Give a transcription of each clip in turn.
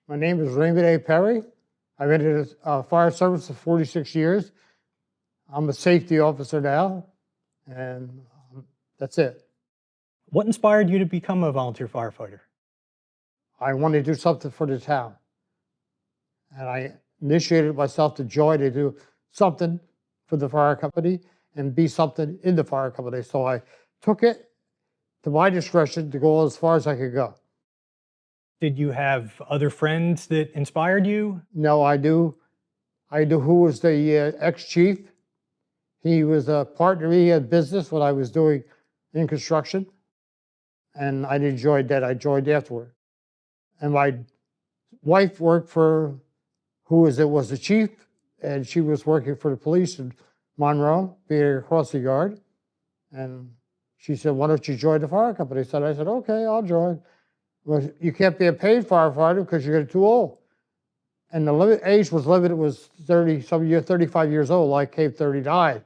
My name is Raymond Perry. I've been in the fire service for 46 years. I'm a safety officer now, and that's it. What inspired you to become a volunteer firefighter? I wanted to do something for the town. And I initiated myself to join to do something for the fire company and be something in the fire company. So I took it to my discretion to go as far as I could go. Did you have other friends that inspired you? No, I do. Who was the ex-chief. He was a partner. He had business when I was doing in construction. And I enjoyed that. I joined afterward. And my wife worked for was the chief, and she was working for the police in Monroe, being across the yard. And she said, "Why don't you join the fire company?" So I said, "Okay, I'll join." Well, you can't be a paid firefighter because you're too old. And the age was limited was 35 years old. I came 39.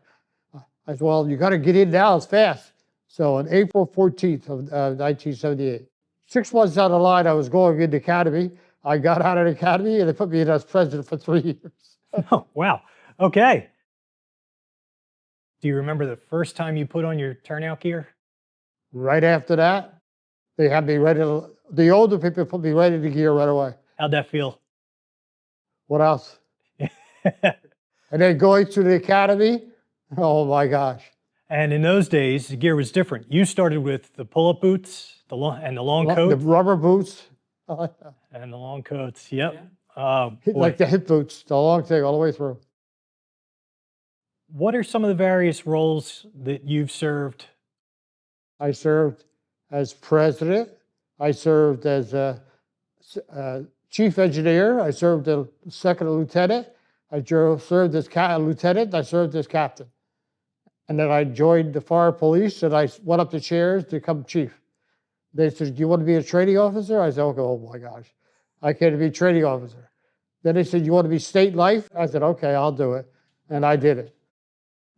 I said, "Well, you got to get in now. It's fast." So on April 14th of 1978, 6 months down the line, I was going into the academy. I got out of the academy and they put me in as president for 3 years. Oh, wow. Okay. Do you remember the first time you put on your turnout gear? Right after that, they had me ready. The older people put me right in the gear right away. How'd that feel? What else? And then going to the academy, oh my gosh. And in those days, the gear was different. You started with the pull-up boots and the long coat. The rubber boots. And the long coats, yep. Like the hip boots, the long thing all the way through. What are some of the various roles that you've served? I served as president. I served as chief engineer. I served as second lieutenant. I served as lieutenant. I served as captain. And then I joined the fire police, and I went up the chairs to become chief. They said, "Do you want to be a training officer?" I said, "Okay, oh my gosh, I can't be a training officer." Then they said, "You want to be state life?" I said, "Okay, I'll do it." And I did it.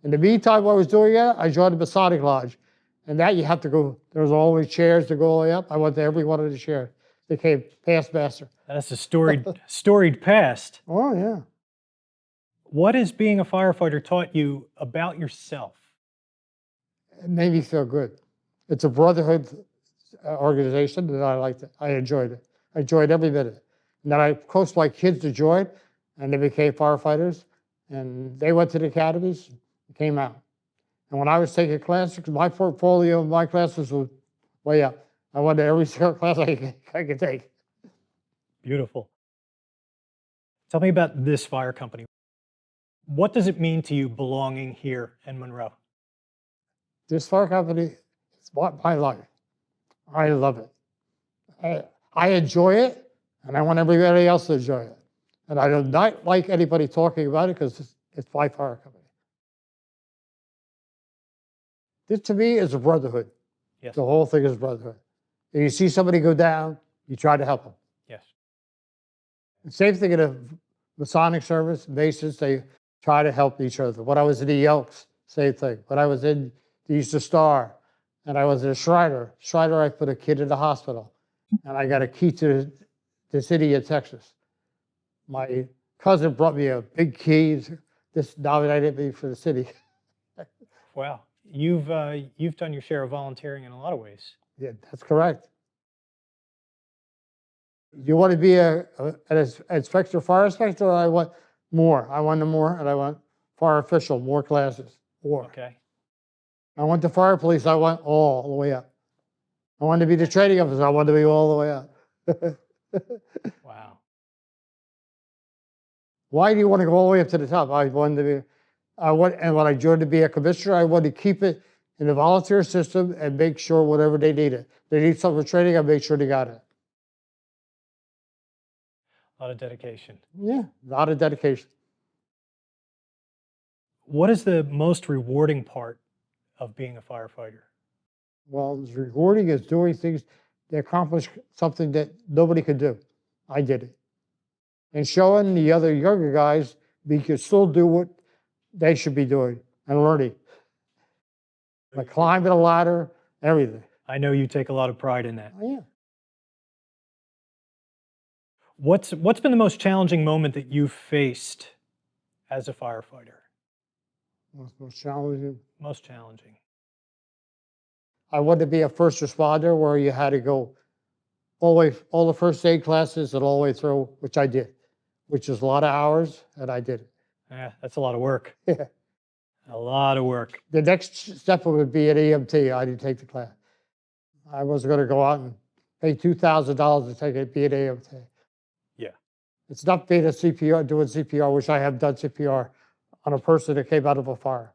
In the meantime, while I was doing that, I joined the Masonic Lodge. And that you have to go, there's always chairs to go all the way up. I went to every one of the chairs. They came past master. That's a storied past. Oh, yeah. What has being a firefighter taught you about yourself? It made me feel good. It's a brotherhood organization, and I liked it. I enjoyed it. I enjoyed every minute. And then I coached my kids to join, and they became firefighters. And they went to the academies and came out. And when I was taking classes, my portfolio of my classes was way up. I went to every class I could take. Beautiful. Tell me about this fire company. What does it mean to you belonging here in Monroe? This fire company is my life. I love it. I enjoy it, and I want everybody else to enjoy it. And I do not like anybody talking about it because it's my fire company. This, to me, is a brotherhood. Yes. The whole thing is brotherhood. If you see somebody go down, you try to help them. Yes. The same thing in a Masonic service, Masons, they try to help each other. When I was in the Elks, same thing. When I was in the Easter Star, and I was in a Shriner, I put a kid in the hospital, and I got a key to the city of Texas. My cousin brought me a big key. This nominated me for the city. Wow. You've done your share of volunteering in a lot of ways. Yeah, that's correct. You want to be an inspector, fire inspector? I want more. I want more, and I want fire official, more classes. More. Okay. I want the fire police. I want all the way up. I want to be the training officer. I want to be all the way up. Wow. Why do you want to go all the way up to the top? And when I joined to be a commissioner, I wanted to keep it in the volunteer system and make sure whatever they needed. They need something for training, I make sure they got it. A lot of dedication. Yeah, a lot of dedication. What is the most rewarding part of being a firefighter? Well, rewarding is doing things that accomplish something that nobody could do. I did it. And showing the other younger guys we can still do what they should be doing and learning. Like climbing a ladder, everything. I know you take a lot of pride in that. Oh, yeah. What's been the most challenging moment that you've faced as a firefighter? Most challenging. Most challenging. I wanted to be a first responder where you had to go all the first aid classes and all the way through, which I did, which is a lot of hours, and I did it. Yeah, that's a lot of work. Yeah. A lot of work. The next step would be an EMT. I didn't take the class. I wasn't going to go out and pay $2,000 to take it, be an EMT. Yeah. It's not being a CPR, doing CPR, which I have done CPR on a person that came out of a fire,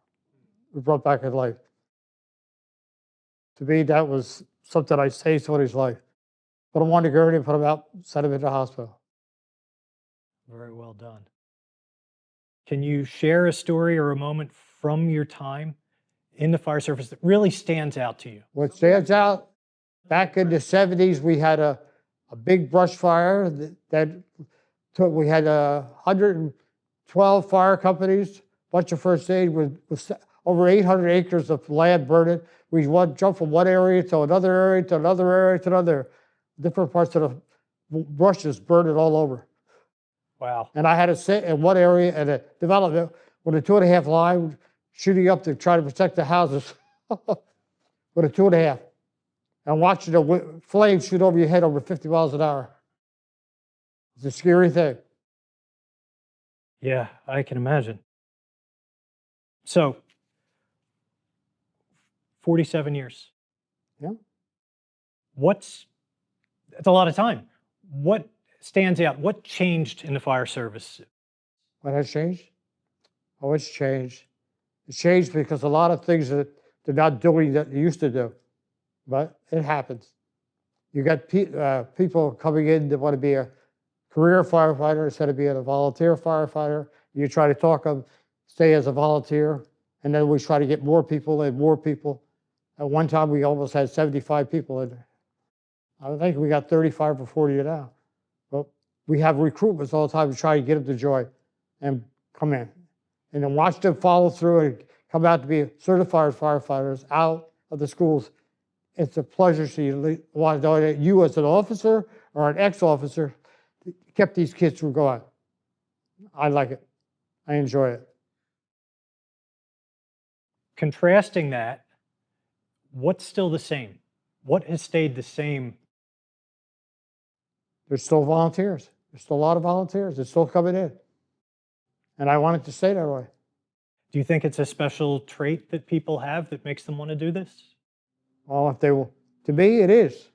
we brought back in life. To me, that was something I saved somebody's life. Put him on the gurney, put him out, sent him into the hospital. Very well done. Can you share a story or a moment from your time in the fire service that really stands out to you? What stands out, back in the 70s, we had a big brush fire we had 112 fire companies, bunch of first aid with over 800 acres of land burning. We jumped from one area to another area to another area to another. Different parts of the brushes burning all over. Wow. And I had to sit in one area and a development with a 2.5 line shooting up to try to protect the houses with a 2.5 and watching the flames shoot over your head over 50 miles an hour. It's a scary thing. Yeah, I can imagine. So, 47 years. Yeah. That's a lot of time. What stands out? What changed in the fire service? What has changed? Oh, it's changed. It's changed because a lot of things that they're not doing that they used to do, but it happens. You got people coming in that want to be a career firefighter instead of being a volunteer firefighter. You try to talk them, stay as a volunteer, and then we try to get more people and more people. At one time, we almost had 75 people in there. I think we got 35 or 40 now. But we have recruitments all the time to try to get them to join and come in. And then watch them follow through and come out to be certified firefighters out of the schools. It's a pleasure to you. Want to know that you as an officer or an ex-officer kept these kids from going. I like it. I enjoy it. Contrasting that, what's still the same? What has stayed the same? There's still volunteers. There's still a lot of volunteers. They're still coming in. And I want it to stay that way. Do you think it's a special trait that people have that makes them want to do this? Well, if they will, to me, it is.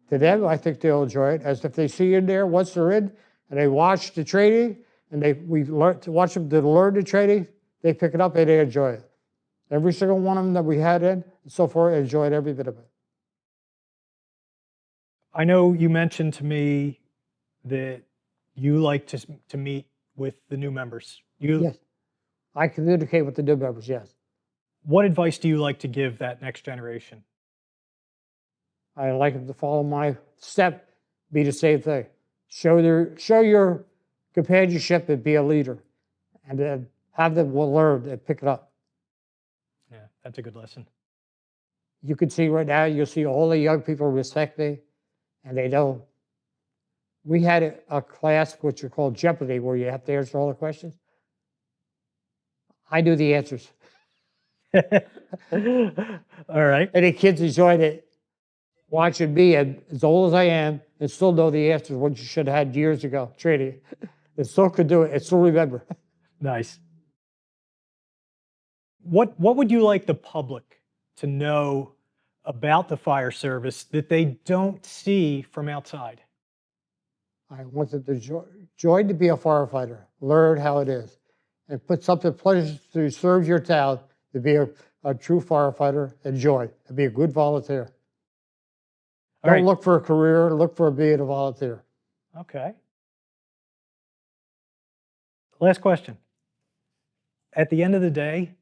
To them, I think they'll enjoy it. As if they see in there, once they're in, and they watch the training, and we learn to watch them to learn the training, they pick it up and they enjoy it. Every single one of them that we had in, and so far, enjoyed every bit of it. I know you mentioned to me that you like to meet with the new members. Yes. I communicate with the new members, yes. What advice do you like to give that next generation? I like them to follow my step, be the same thing. Show your companionship and be a leader. And then have them learn and pick it up. Yeah, that's a good lesson. You can see right now, you'll see all the young people respect me, and they know. We had a class which is called Jeopardy, where you have to answer all the questions. I knew the answers. All right. And the kids enjoyed it, watching me, and as old as I am, and still know the answers, what you should have had years ago, training. And still could do it, and still remember. Nice. What would you like the public to know about the fire service that they don't see from outside? I want them to join to be a firefighter, learn how it is, and put something pleasant to serve your town, to be a true firefighter, enjoy, and be a good volunteer. Don't look for a career, look for being a volunteer. Okay. Last question. At the end of the day,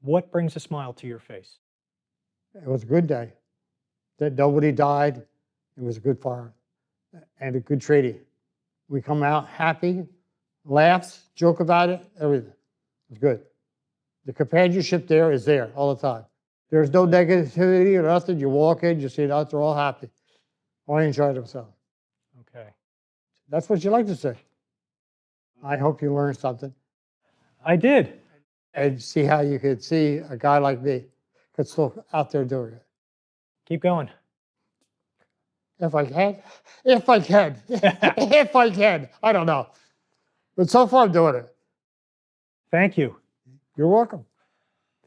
what brings a smile to your face? It was a good day. That nobody died. It was a good fire and a good trading. We come out happy, laughs, joke about it, everything. It's good. The companionship there is there all the time. There's no negativity or nothing. You walk in, you see that they're all happy. All enjoy themselves. Okay. That's what you like to say. I hope you learned something I did. and see how you could see a guy like me could still out there doing it. Keep going. If I can, if I can, if I can, I don't know. But so far I'm doing it. Thank you. You're welcome.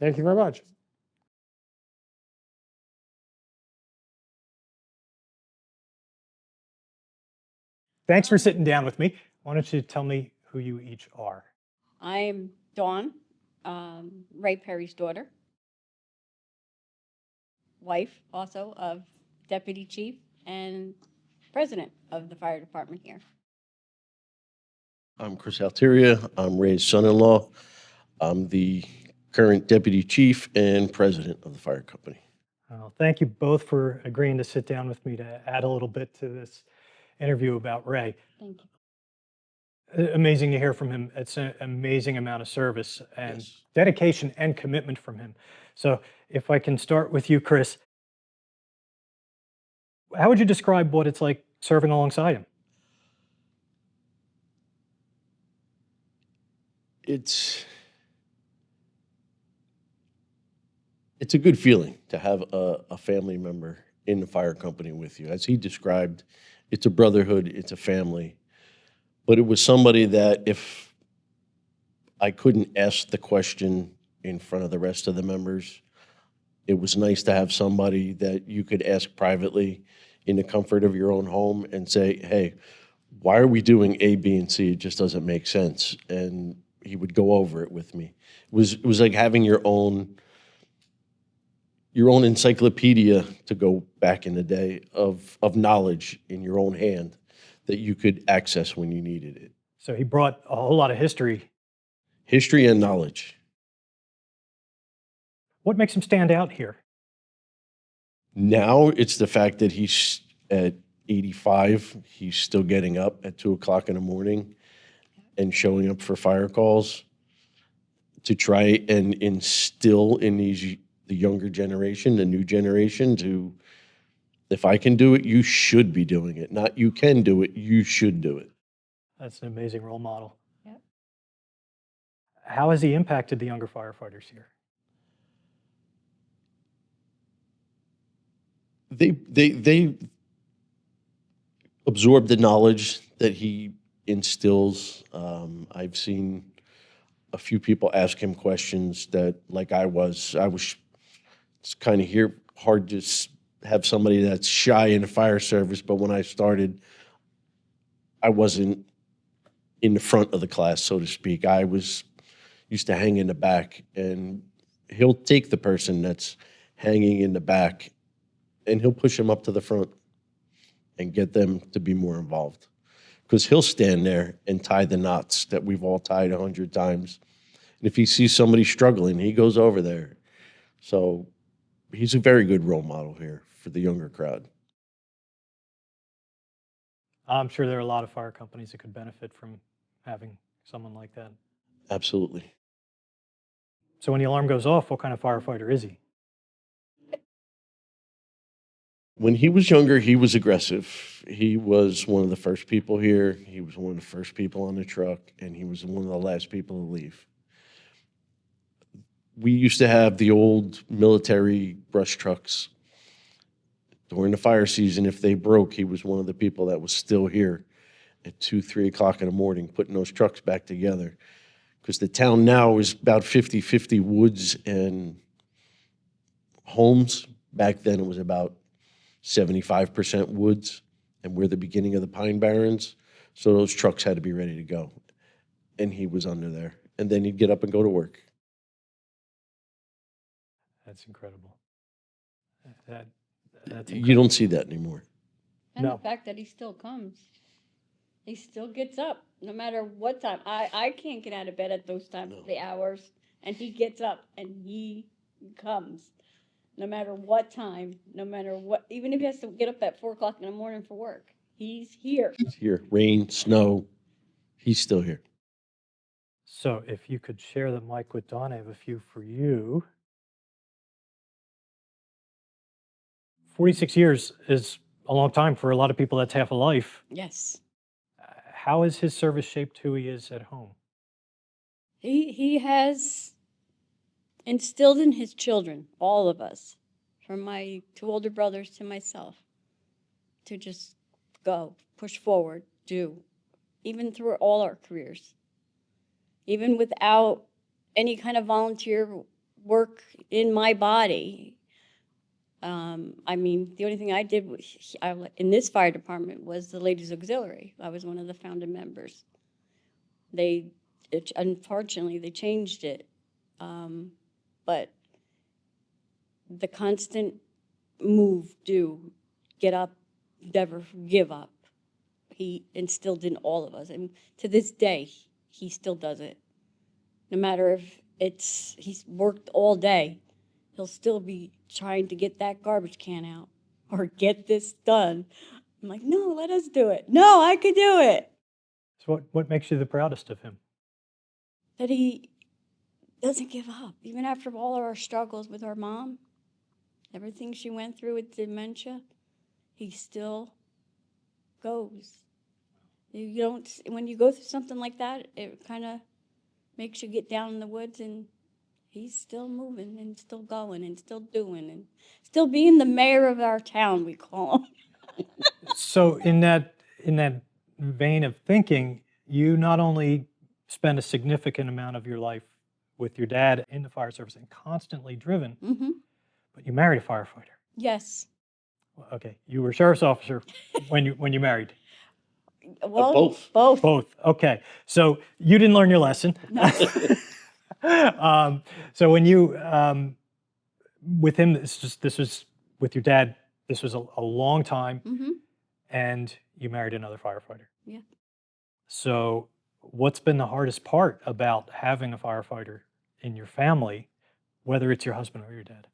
Thank you very much. Thanks for sitting down with me. Why don't you tell me who you each are? I'm Dawn, Ray Perry's daughter, wife also of Deputy Chief and President of the fire department here. I'm Chris Altiria. I'm Ray's son-in-law. I'm the current deputy chief and president of the fire company. Well, thank you both for agreeing to sit down with me to add a little bit to this interview about Ray. Thank you. Amazing to hear from him. It's an amazing amount of service and Yes. dedication and commitment from him. So if I can start with you, Chris, how would you describe what it's like serving alongside him? It's a good feeling to have a family member in the fire company with you. As he described, it's a brotherhood, it's a family. But it was somebody that if I couldn't ask the question in front of the rest of the members, it was nice to have somebody that you could ask privately in the comfort of your own home and say, hey, why are we doing A, B, and C? It just doesn't make sense. And he would go over it with me. It was like having your own encyclopedia to go back in the day of knowledge in your own hand that you could access when you needed it. So he brought a whole lot of history. History and knowledge. What makes him stand out here? Now it's the fact that he's at 85, he's still getting up at 2 o'clock in the morning and showing up for fire calls to try and instill in the younger generation, the new generation, to, if I can do it, you should be doing it. Not you can do it, you should do it. That's an amazing role model. Yep. How has he impacted the younger firefighters here? They absorb the knowledge that he instills. I've seen a few people ask him questions that, like I was it's kind of hard to have somebody that's shy in the fire service, but when I started, I wasn't in the front of the class, so to speak. I was used to hang in the back, and he'll take the person that's hanging in the back and he'll push them up to the front and get them to be more involved. Because he'll stand there and tie the knots that we've all tied 100 times. And if he sees somebody struggling, he goes over there. So he's a very good role model here for the younger crowd. I'm sure there are a lot of fire companies that could benefit from having someone like that. Absolutely. So when the alarm goes off, what kind of firefighter is he? When he was younger, he was aggressive. He was one of the first people here. He was one of the first people on the truck, and he was one of the last people to leave. We used to have the old military brush trucks. During the fire season, if they broke, he was one of the people that was still here at 2, 3 o'clock in the morning, putting those trucks back together. Because the town now is about 50-50 woods and homes. Back then, it was about 75% woods, and we're the beginning of the Pine Barrens. So those trucks had to be ready to go. And he was under there. And then he'd get up and go to work. That's incredible. That's You don't see that anymore. And No. the fact that he still comes. He still gets up no matter what time. I can't get out of bed at those times, No. the hours, and he gets up and he comes. No matter what time, no matter what, even if he has to get up at 4 o'clock in the morning for work, he's here. He's here. Rain, snow, he's still here. So if you could share the mic with Dawn, I have a few for you. 46 years is a long time. For a lot of people, that's half a life. Yes. How has his service shaped who he is at home? He has instilled in his children, all of us, from my 2 older brothers to myself, to just go, push forward, do, even through all our careers. Even without any kind of volunteer work in my body. I mean, the only thing I did in this fire department was the ladies auxiliary. I was one of the founding members. Unfortunately, they changed it. But the constant move, get up, never give up, he instilled in all of us. And to this day, he still does it. No matter if he's worked all day, he'll still be trying to get that garbage can out or get this done. I'm like, no, let us do it. No, I could do it. So what makes you the proudest of him? That he doesn't give up. Even after all of our struggles with our mom, everything she went through with dementia, he still goes. When you go through something like that, it kind of makes you get down in the woods, and he's still moving and still going and still doing and still being the mayor of our town, we call him. So in that vein of thinking, you not only spend a significant amount of your life with your dad in the fire service and constantly driven, Mm-hmm. but you married a firefighter. Yes. Okay, you were a sheriff's officer when you married. Well, both. Both. Okay, so you didn't learn your lesson. No. So when you with him, this was with your dad. This was a long time, Mm-hmm. and you married another firefighter. Yeah. So what's been the hardest part about having a firefighter in your family, whether it's your husband or your dad?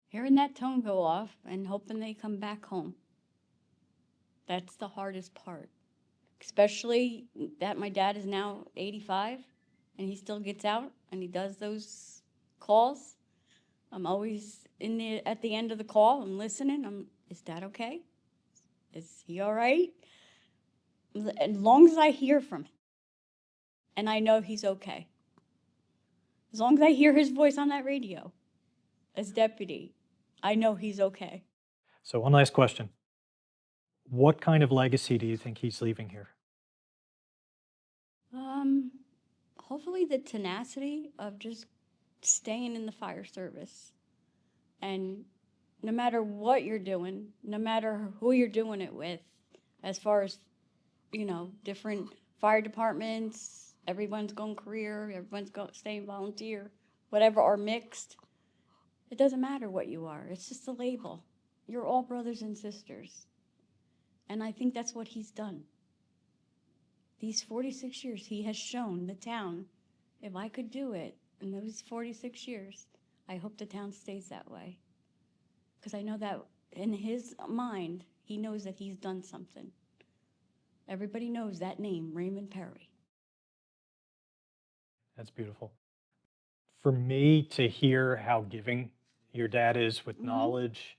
Hearing that tone go off and hoping they come back home. That's the hardest part. Especially that my dad is now 85 and he still gets out and he does those calls. I'm always at the end of the call, I'm listening. Is Dad okay? Is he all right? As long as I hear from him and I know he's okay. As long as I hear his voice on that radio as deputy, I know he's okay. So one last question. What kind of legacy do you think he's leaving here? Hopefully the tenacity of just staying in the fire service. And no matter what you're doing, no matter who you're doing it with, as far as, different fire departments, everyone's going career, everyone's staying volunteer, whatever, or mixed, it doesn't matter what you are. It's just a label. You're all brothers and sisters. And I think that's what he's done. These 46 years, he has shown the town, if I could do it in those 46 years, I hope the town stays that way. Because I know that in his mind, he knows that he's done something. Everybody knows that name, Raymond Perry. That's beautiful. For me to hear how giving your dad is with knowledge,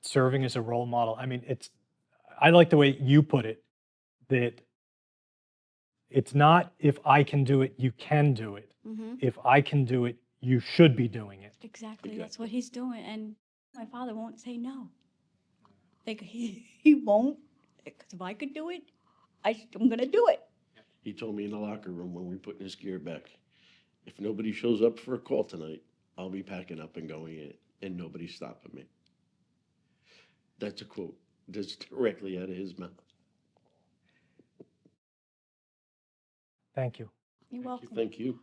serving as a role model, I mean, I like the way you put it, that it's not if I can do it, you can do it. Mm-hmm. If I can do it, you should be doing it. Exactly, that's what he's doing. And my father won't say no. He won't. Because if I could do it, I'm going to do it. He told me in the locker room when we put his gear back, if nobody shows up for a call tonight, I'll be packing up and going in, and nobody's stopping me. That's a quote. That's directly out of his mouth. Thank you. You're welcome. Thank you.